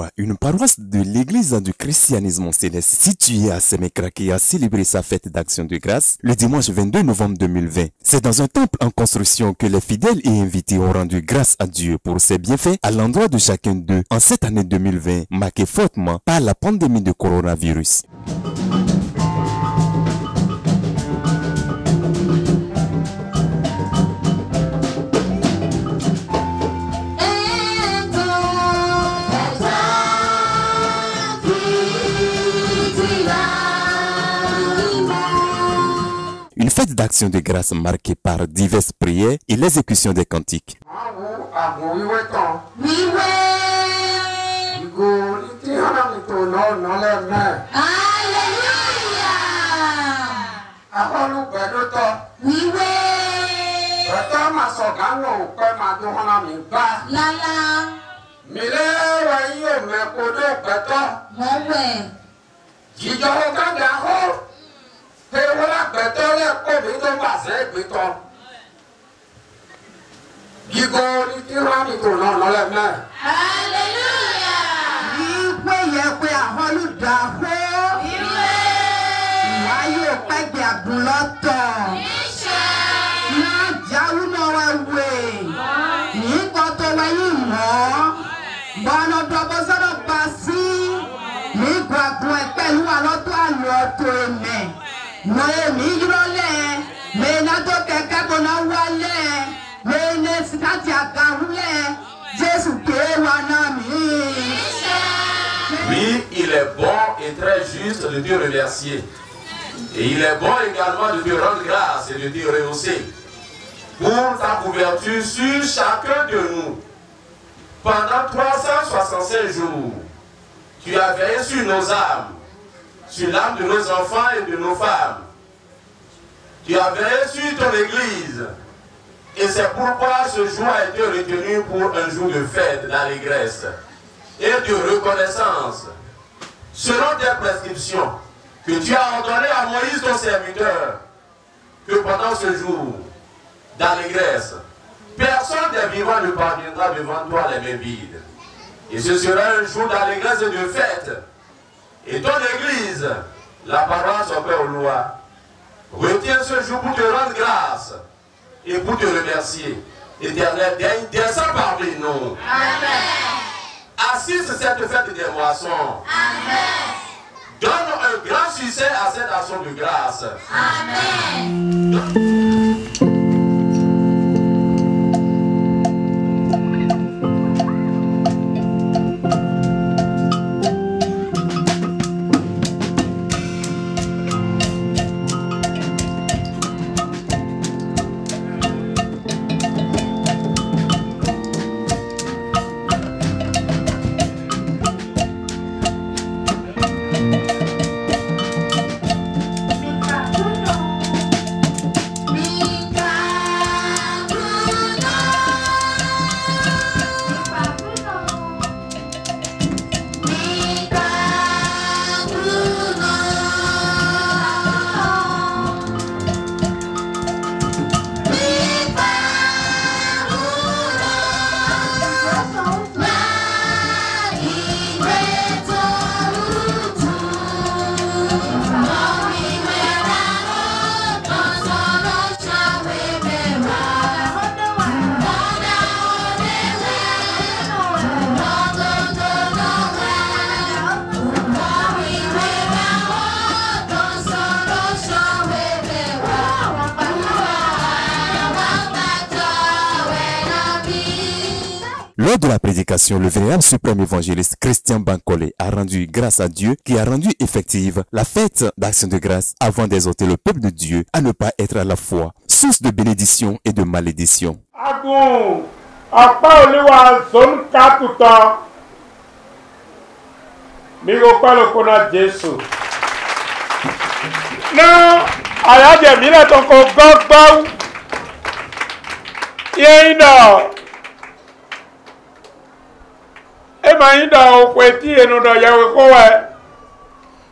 Joie, une paroisse de l'église du christianisme céleste située à Sémékra qui a célébré sa fête d'action de grâce le dimanche 22 novembre 2020. C'est dans un temple en construction que les fidèles et invités ont rendu grâce à Dieu pour ses bienfaits à l'endroit de chacun d'eux en cette année 2020 marquée fortement par la pandémie de coronavirus. Une fête d'action de grâce marquée par diverses prières et l'exécution des cantiques. Oui, il est bon et très juste de te remercier. Et il est bon également de te rendre grâce et de te rehausser pour ta couverture sur chacun de nous. Pendant 365 jours, tu as veillé sur nos âmes, sur l'âme de nos enfants et de nos femmes. Tu as veillé sur ton Église. Et c'est pourquoi ce jour a été retenu pour un jour de fête, d'allégresse et de reconnaissance. Selon tes prescriptions, que tu as ordonné à Moïse ton serviteur, que pendant ce jour d'allégresse, personne des vivants ne parviendra devant toi les mains vides. Et ce sera un jour d'allégresse et de fête. Et ton Église, la paroisse au Père aux lois, retient ce jour pour te rendre grâce et pour te remercier. Éternel, descends parmi nous. Amen. Assiste cette fête des moissons. Amen. Donne un grand succès à cette action de grâce. Amen. Lors de la prédication, le vénérable suprême évangéliste Christian Bankole a rendu grâce à Dieu qui a rendu effective la fête d'action de grâce avant d'exhorter le peuple de Dieu à ne pas être à la fois source de bénédiction et de malédiction. Emainda okweti enodo yawe kowe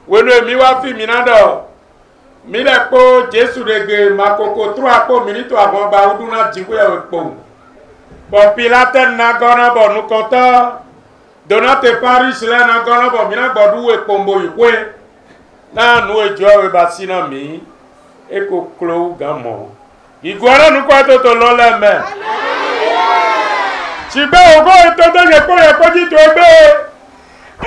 wenu mi wa fi minado mi le po Jesu rege makoko tru apo minito avon ba uduna jiwe epo bo Pilate na gona bo nu konta Donate Paris là na gona bo mina bodu e pombo ikwe na nu ejo e basina mi e ko klo gamo igora nu kwa to lo le me Chibe ogo to to ye ko ji to be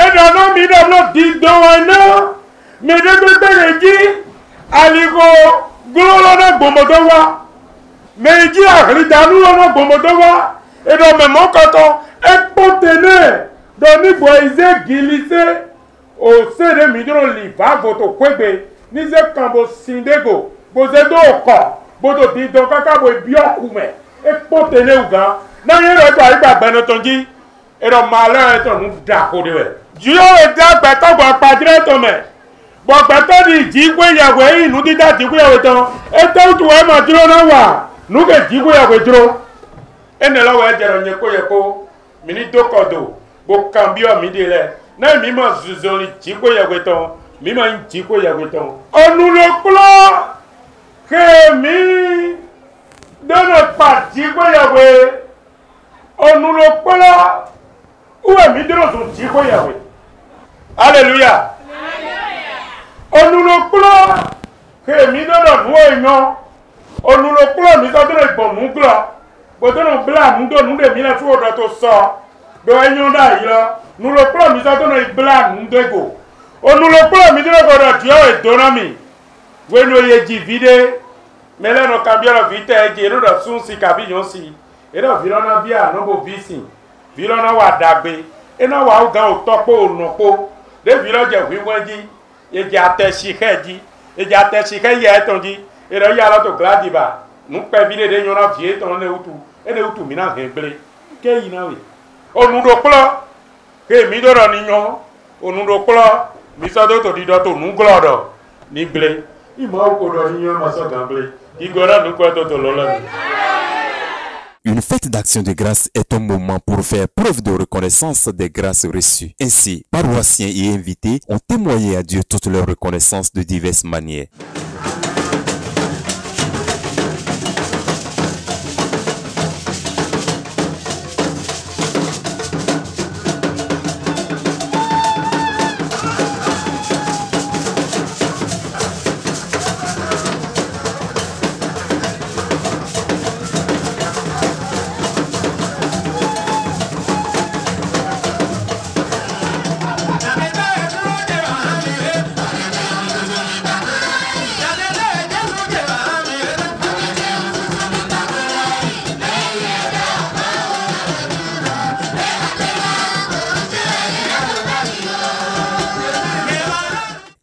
e do no mi do no di do na me de ko be ji aligo glolo na gbomodo wa meji ahri danu na gbomodo wa e do me mo koto e potene do ni boize gilise o sere mi do li va voto kwegbe ni ze kambo sindego bo ze do ko bo do di do kaka bo bi okume e potene uga na yin re gba igbagbe no tonji e do male to nu da ko de we yo e da gbe to gbo padre to me bo gbe to di ji gbe yawe inu di da ji gbe yawe to e to tu e ma duro na wa nu ke ji gbe yawe duro ene lo we jero nye ko ye ko mini do kodo bo cambio mi de le na mi ma zuzoli ji gbe yawe to mi ma ji gbe yawe to onu lo klo ke mi dono pa ji gbe yawe onu lo klo uwe mi duro so ji gbe yawe hallelujah onulo klo ke mi dono nu eyan onulo klo mi so dono igbon nu klo bo dono bla nu do nu de mi na tu odo to so do eyan da yi lo nulo klo mi so dono ibla nu dego onulo klo mi dono godo ti o e dono mi we no ye ji vide mele no cambiaro vite e je do sun si kabi yon si e do virona bia no bo visin virona wa dagbe e na wa o gan o topo onopo de viro je wi wanji eji ateshike ji eji ateshike ye tonji ero ya la to gladiba nu pe vile de yona vie ton ne utu mi na hegle ke yi na we onudo klo ke mi do ro ni yan onudo klo mi so do to di do to nu glodo ni gle imo ko do ni yan ma so gamble igora nu ko to lo lo. Une fête d'action de grâce est un moment pour faire preuve de reconnaissance des grâces reçues. Ainsi, paroissiens et invités ont témoigné à Dieu toute leur reconnaissance de diverses manières.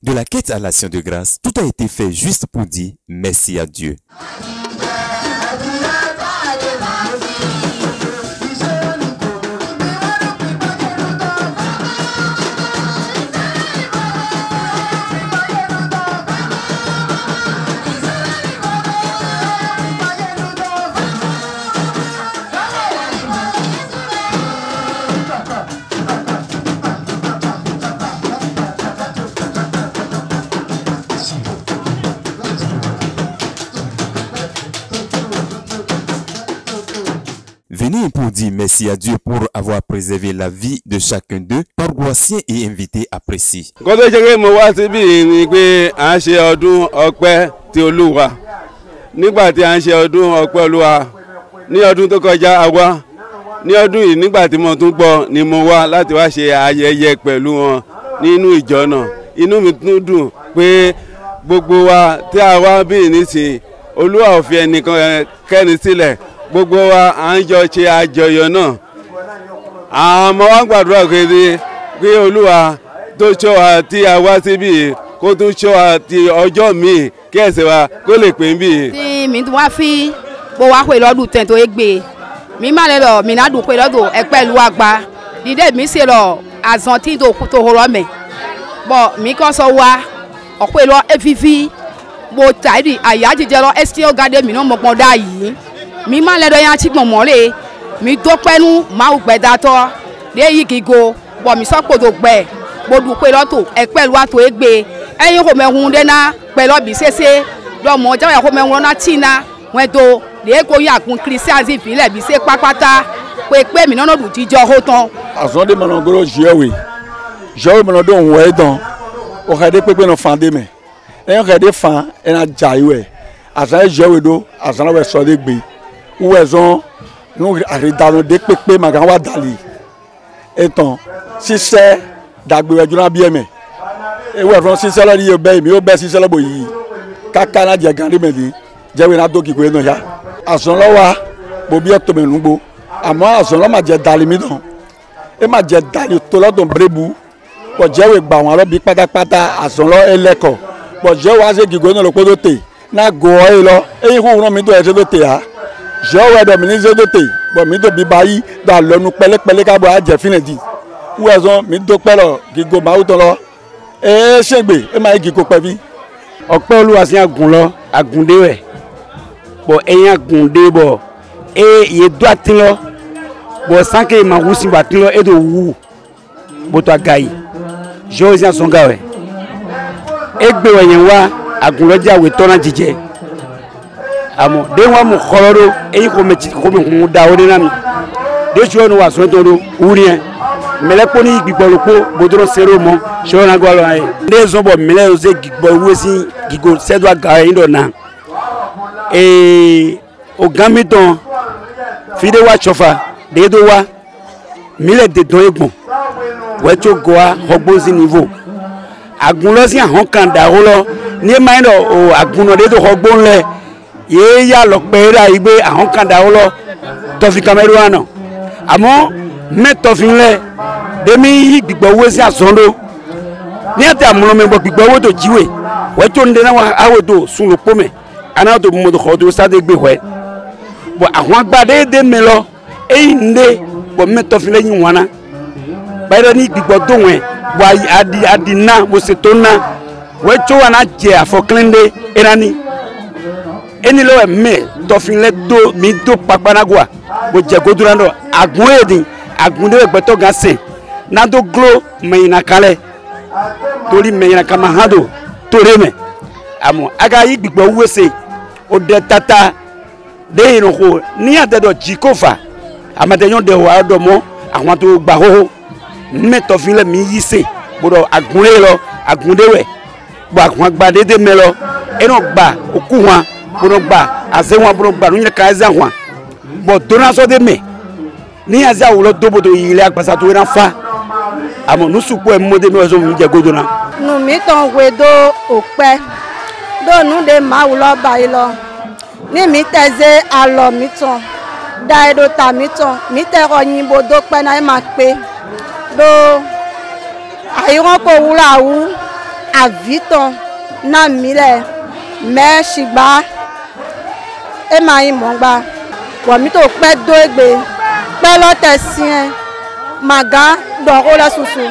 De la quête à l'action de grâce, tout a été fait juste pour dire merci à Dieu. Venez pour dire merci à Dieu pour avoir préservé la vie de chacun d'eux, paroissiens et invités apprécient. Nígbà tí a ń ṣe ọdún ọpẹ́ Olúwa ní ọdún tó kọjá àwa ní ọdún yìí nígbà tí mo tún gbọ́ ni mo wá láti wá ṣe ayẹyẹ pẹ̀lú wọn nínú ìjọ náà. Inú mi tún dùn pé gbogbo wa tí a wá bí nísìn Olúwa ò fi ẹnìkan kẹ́ni sílẹ̀, gbogbo wa à ń jọ ṣe àjọyọ̀ náà. Àmọ́ wá gbàdúrà pé Olúwa tó ṣọ́ wa tí a wá síbí kó tún ṣọ́ wa ti ọjọ́ míì kí ẹ̀ṣẹ̀ wa kó lè pín bí. Tí mi tún wá fi bó wá pé lọ́dún tẹ̀ tó gbé mi má lè lọ mi náà dùn pé lọ́dún ẹ pẹ̀lú àgbà dídé mi ṣe lọ àzàn tí tó horọ́ mẹ́ bọ̀ mi kọ́ sọ wá ọ̀pẹ lọ efifi mo tàìdì àyà jíjẹ lọ ẹsẹ̀ ọ̀gádé mi náà mọ̀pọ̀ dá yìí mi má lè lọ yẹn ti gbọ̀n mọ́lẹ̀ mi tó pẹ́nu máa gbẹ dátọ́ dé yìí kígo bọ̀ mi sọ́pọ̀ tó gbẹ mo dùn pé lọ́tò ẹ pẹ̀lú àtò gbé ẹyin kò mẹ́hun dẹ́ná pẹ̀lú ọ̀bì ṣẹṣẹ lọ́mọ jáwé kò mẹ́hun lọ́nà tìǹà wọ́n tó lè kó yàgùn kírísíàsì ìfìlẹ̀ bí ṣe pápátá pe mi nono du ti jo ho ton azonde manongoro jewe manodo onwe don o khade pepe no fande me e khade fan e na jaiwe azan jewe do azan we so de gbe uwe zon no aridano de pepe magan wa dali eton sise dagbe we juna bi eme e we ron sise lo ri obe mi o be sise lo boyi kaka na je gan me di jewe na doki ko no ya azan lo wa bo bi to me nugbo amo azan lo ma je dali mi don e ma je dali to lo don brebu bo jewe gba won lo bi pátápátá azan lo eleko bo je wa se gigo no lo podo te na go e lo e hu ran mi do e se do te ha je we do mi ni se do te bo mi do bi bayi da lo nu pele pele ka bo a je finedi u ezon mi do pe lo gigo ma u to lo e segbe e ma gigo pe bi ọpẹ́ Olúwa sin agun lo agunde we bo eyan agunde bo e ye do atin lo bo sanke ma wusi ba tin lo e do wu bo to agayi je sin songa we egbe we yen wa agun lo jawe to na jije amo de wa mu khororo e ko me mu da o de na mi de jo no wa so to do uri en mele ko ni gbigboropo bodoro sero mo so na go lo ai de zo bo mele o ze gigbo wesi gigo sedo aga indo na o gamiton fide wa chofa de do wa mele de don egbon we to go a hogbozi niveau agun lo si ahon kan da ho lo ni mind o agun no de do hogbon le ye ya lo pe ra igbe ahon kan da ho lo to fi Cameroon amo me to fi le demi gbigbo wo si asondo ni ate amulo me gbigbo wo to jiwe we to nde na wa awodo sun lo pome ana to mo do khodo sa de gbe we bo awon agbade de me lo e nde bo me to fi leyin wana bayro ni gbigbo do wen bo adi na bo se to na we to wana je afoklende erani eni lo me to fi le do mi do papanagwa bo je godura ndo agun edin agunde we to gan se nado glo meina kale tori meina kama hado toreme amo aga yi gbigbo wese o de tata de iroko ni adedo jikofa amade yon de wa do mo àwọn tó gba ho meto file mi yise bodo agunle lo agunde we gba àwọn gba dede me lo eno gba oku wan bodo gba ase wan bodo gba nu ka za wan bo dona so de me ni aza wo lo dobodo ile agbasa to ran fa amo nusupo e mode mi ozo mi je godona nu mi ton wedo ope do nu de ma wo lo ba ilo ni mi teze alo mi ton da edo ta mi ton mi te ro yin bodo pe na e ma pe do ayon ko wura wu aviton na mi le me sigba e ma yin mo gba wo mi to pe do egbe pe lo tesin maga do ho la susu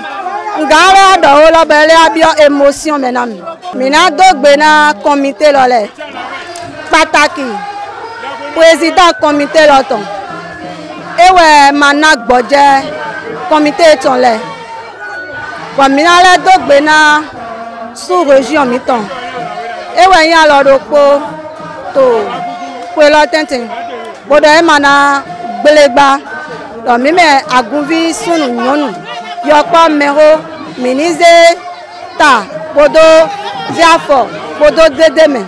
ngara do ho la bele abio emotion menam mina dogbe na comité lo le pataki président comité lo ton ewe mana gboje comité ton le wa mina le dogbe na sous région mi ton ewe yan lo ropo to pe lo tenten bodo e mana gbelegba do mi me agunvi sunu nyonu yopo mero minize ta bodo ziafo bodo dedeme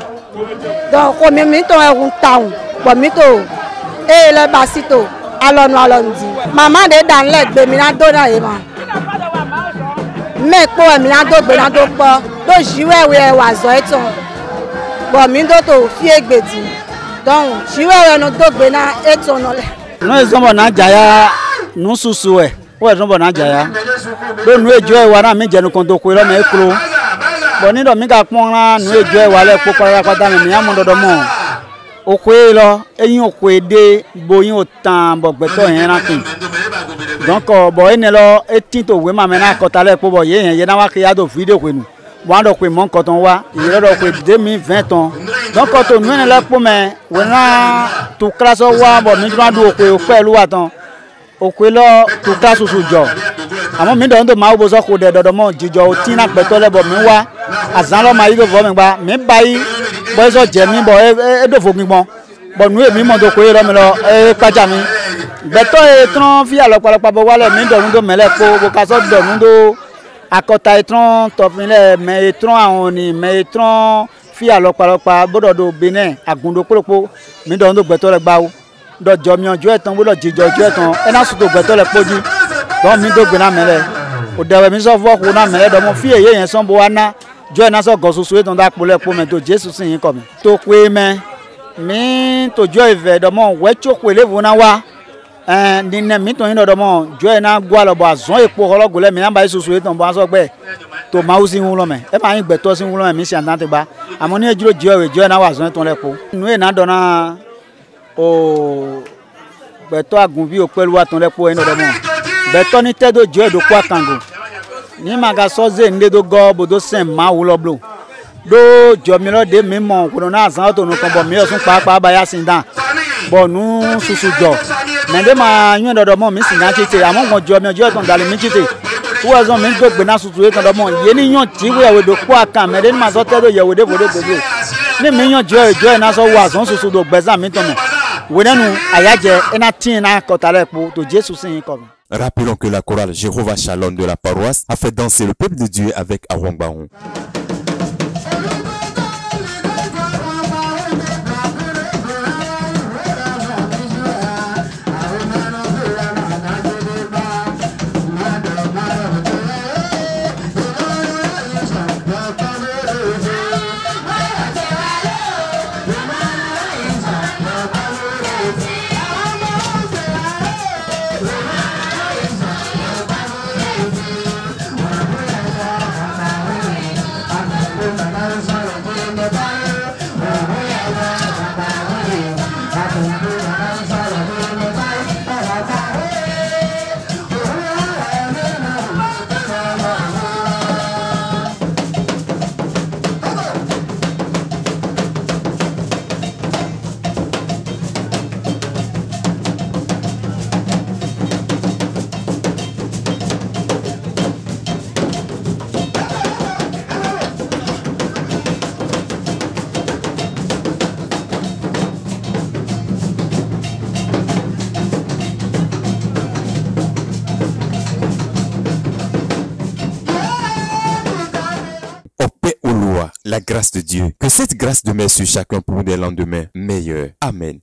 do ko mi to erun taun bo mi to e le basito alonu di mama de dan le gbe mi na do na e ma me po mi na do gbe na do po do jiwe we wa zo eton bo mi do to fi egbedi don jiwe we no do gbe na eton no le no ezombo na jaya nu susu e o ezombo na jaya do nu ejo e wa na mi jenu kon to ko lo me ekro bo ni do mi ka pon ran nu ejo e wa le po para pata mi amudodo mo oko e lo eyin oko ede boyin o tan bo gbeto yen ran kin donc bo ene lo etin to we ma me na ko ta le po bo ye yen ye na wa ke ya do video ko nu bo do ko mo nkan ton wa ire do ko 2020 ans donc to nu ne le po me we na to kraso wa bo mi dran do ko pelu wa tan oko lo to kraso sojo amo mi do ndo ma bo so ko de dodo mo jijo o tin na peto le bo mi wa azan lo ma yi do bo mi gba mi bayi bo so je mi bo e do fo gbon bo nu emi mo do ko ro mi lo e paja mi Beto etron fi alopalopa bo wale mi donu do mele po bo kaso donu do akota etron tofile me etron awoni me etron fi alopalopa bodo do Benin agundo polopo mi donu do beto le gbawo do jomi ojo etan bo do jijo ojo etan ena su do beto le poji don mi do gbena mele o dewe mi so fo ko na mele do mo fi eye yen son bo wana jo ena so gosusu etan da pole po me to Jesus sin yin ko mi to pe me mi to jo ive do mo we chokwe le vona wa nínú mi tó yín lọ́dọ̀ mọ́ jọ ẹ̀ náà gbọ́ àlọ́bọ̀ àzọ́ èpo ọlọ́gùnlẹ̀ mi náà bá yín soso ètò ọ̀bọ̀n aṣọ gbẹ́ tó máa ń sí ń lọ́mẹ̀ ẹ máa ń gbẹ̀tọ́ sí ń lọ́mẹ̀ mi sì àǹtá ti gba àmọ́ ní ejúlò jọ ẹ̀ jọ ẹ̀ náà wà àzọ́ ètò ọ̀lẹ́po. inú ẹ̀ náà dọ̀nà o gbẹ̀tọ́ àgùn bí òpẹ́lú wa tó lẹ́po ẹ̀ lọ́dọ̀ mọ́ gbẹ̀tọ́ ní tẹ́dọ̀ jọ ẹ̀ dókó àkàngò ní màgà sọ́zẹ̀ ńlẹ́dọ̀ gọ́ bòdó sẹ̀ máa wú lọ́blò dó jọmi lọ́dẹ mi mọ̀ kòtò náà àzọ́ tó nù kan bọ̀ mi ọ̀sùn pàápàá báyà sí dàn bọ̀ nù susu jọ mende ma yun dodo mo mi sinya chite amo mo jo mi ojo ton dale mi chite wo zo mi do gbe na susu e ton do mo ye ni yan ti we we do ko aka mende ma so te do ye we de bodo bodo ni mi yan jo na so wa so susu do gbe za mi ton mo we nenu ayaje ena tin na ko tale po to Jesus sin ko. Rappelons que la chorale Jéhovah Shalom de la paroisse a fait danser le peuple de Dieu avec Arong Baron. La grâce de Dieu. Que cette grâce demeure sur chacun pour des lendemains meilleurs. Amen.